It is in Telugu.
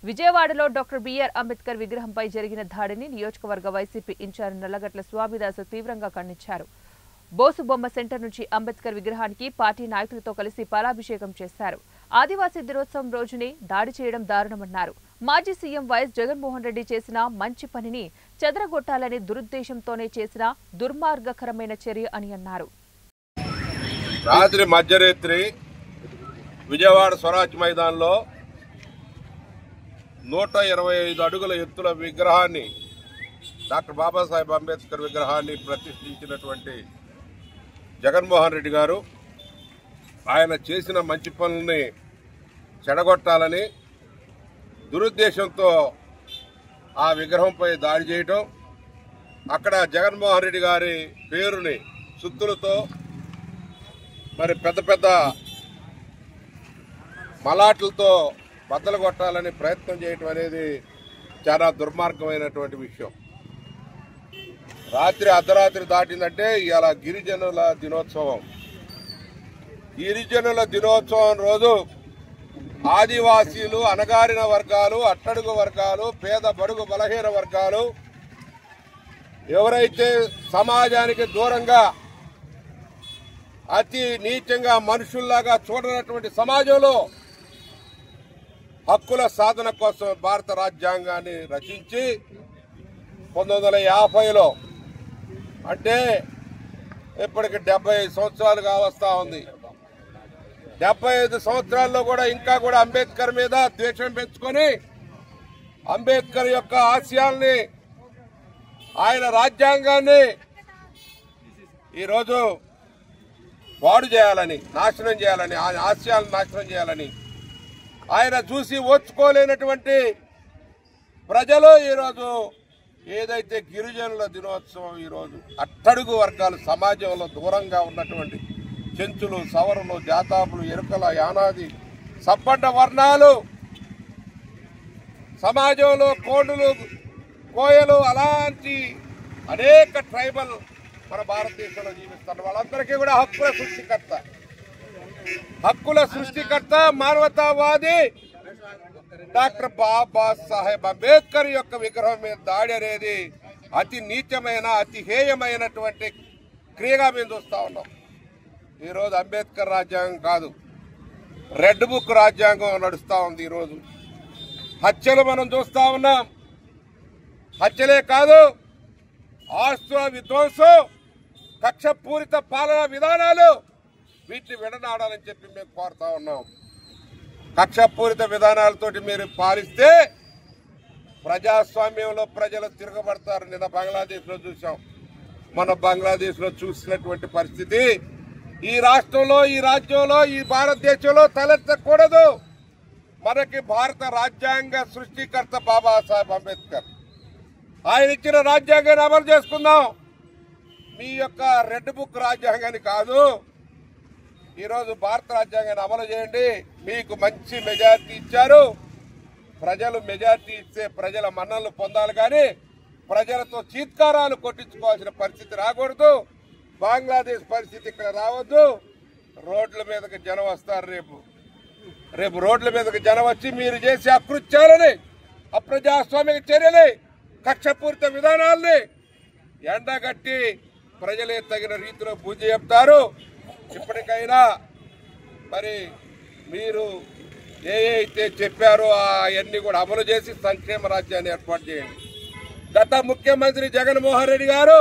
విజయవాడలో డాక్టర్ బిఆర్ అంబేద్కర్ విగ్రహంపై జరిగిన దాడిని నియోజకవర్గ వైసీపీ ఇన్ఛార్జ్ నల్లగట్ల స్వామిదాసు తీవ్రంగా ఖండించారు. బోసు బొమ్మ సెంటర్ నుంచి అంబేద్కర్ విగ్రహానికి పార్టీ నాయకులతో కలిసి పాలాభిషేకం చేశారు. ఆదివాసీ దినోత్సవం రోజునే దాడి చేయడం దారుణమన్నారు. మాజీ సీఎం వైఎస్ జగన్మోహన్ రెడ్డి చేసిన మంచి పనిని చెదరగొట్టాలనే దురుద్దేశంతోనే చేసిన దుర్మార్గకరమైన చర్య అని అన్నారు. రాత్రి మధ్యరాత్రి విజయవాడ స్వరాజ్ మైదానంలో 125 అడుగుల ఎత్తుల విగ్రహాన్ని డాక్టర్ బాబాసాహెబ్ అంబేద్కర్ విగ్రహాన్ని ప్రతిష్ఠించినటువంటి జగన్మోహన్ రెడ్డి గారు ఆయన చేసిన మంచి పనుల్ని చెడగొట్టాలని దురుద్దేశంతో ఆ విగ్రహంపై దాడి చేయటం, అక్కడ జగన్మోహన్ రెడ్డి గారి పేరుని సుత్తులతో మరి పెద్ద పెద్ద మలాట్లతో బద్దలు కొట్టాలని ప్రయత్నం చేయటం అనేది చాలా దుర్మార్గమైనటువంటి విషయం. రాత్రి అర్ధరాత్రి దాటిందంటే ఇవాళ గిరిజనుల దినోత్సవం. గిరిజనుల దినోత్సవం రోజు ఆదివాసీలు, అణగారిన వర్గాలు, అట్టడుగు వర్గాలు, పేద బడుగు బలహీన వర్గాలు ఎవరైతే సమాజానికి దూరంగా అతి నీచంగా మనుషుల్లాగా చూడనటువంటి సమాజంలో హక్కుల సాధన కోసం భారత రాజ్యాంగాన్ని రచించి 1950లో అంటే ఇప్పటికి 75 సంవత్సరాలుగా వస్తా ఉంది. 75 సంవత్సరాల్లో కూడా ఇంకా కూడా అంబేద్కర్ మీద ద్వేషం పెంచుకొని అంబేద్కర్ యొక్క ఆశయాల్ని, ఆయన రాజ్యాంగాన్ని ఈరోజు పాడు చేయాలని, నాశనం చేయాలని, ఆయన ఆశయాలను నాశనం చేయాలని ఆయన చూసి ఓర్చుకోలేనటువంటి ప్రజలు ఈరోజు ఏదైతే గిరిజనుల దినోత్సవం ఈరోజు అట్టడుగు వర్గాలు సమాజంలో దూరంగా ఉన్నటువంటి చెంచులు, సవరులు, జాతాపులు, ఎరుకల, యానాది, సబ్బడ్డ వర్ణాలు సమాజంలో కోడులు, కోయలు అలాంటి అనేక ట్రైబల్ మన భారతదేశంలో జీవిస్తున్న వాళ్ళందరికీ కూడా హక్కుల సృష్టికర్త మానవతావాది డాక్టర్ బాబాసాహెబ్ అంబేద్కర్ యొక్క విగ్రహం మీద దాడి అనేది అతి నీచమైన, అతి హేయమైనటువంటి క్రియగా మేము చూస్తా ఉన్నాం. ఈరోజు అంబేద్కర్ రాజ్యాంగం కాదు, రెడ్ బుక్ రాజ్యాంగం నడుస్తూ ఉంది. ఈరోజు హత్యలు మనం చూస్తా ఉన్నాం. హత్యలే కాదు, ఆస్తుల విధ్వంసం, కక్షపూరిత పాలనా విధానాలు వీటిని విడనాడాలని చెప్పి మేము కోరుతా ఉన్నాం. కక్షపూరిత విధానాలతోటి మీరు పాలిస్తే ప్రజాస్వామ్యంలో ప్రజలు తిరగబడతారు. నిన్న బంగ్లాదేశ్లో చూసాం. మన బంగ్లాదేశ్లో చూసినటువంటి పరిస్థితి ఈ రాష్ట్రంలో, ఈ రాజ్యంలో, ఈ భారతదేశంలో తలెత్తకూడదు. మనకి భారత రాజ్యాంగ సృష్టికర్త బాబాసాహెబ్ అంబేద్కర్, ఆయన ఇచ్చిన రాజ్యాంగాన్ని అమలు చేసుకుందాం. మీ యొక్క రెడ్ బుక్ రాజ్యాంగాన్ని కాదు. ఈరోజు భారత రాజ్యాంగాన్ని అమలు చేయండి. మీకు మంచి మెజారిటీ ఇచ్చారు ప్రజలు. మెజారిటీ ఇస్తే ప్రజల మన్ననలు పొందాలి, కానీ ప్రజలతో చీత్కారాలు కొట్టించుకోవాల్సిన పరిస్థితి రాకూడదు. బంగ్లాదేశ్ పరిస్థితి ఇక్కడ రావద్దు. రోడ్ల మీదకి జనం వస్తారు. రేపు రోడ్ల మీదకి జనం వచ్చి మీరు చేసే అకృత్యాలని, అప్రజాస్వామిక చర్యని, కక్షపూరిత విధానాల్ని ఎండగట్టి ప్రజలే తగిన రీతిలో బుద్ధి చెప్తారు. ఇప్పటికైనా మరి మీరు అయితే చెప్పారో అవన్నీ కూడా అమలు చేసి సంక్షేమ రాజ్యాన్ని ఏర్పాటు చేయండి. గత ముఖ్యమంత్రి జగన్మోహన్ రెడ్డి గారు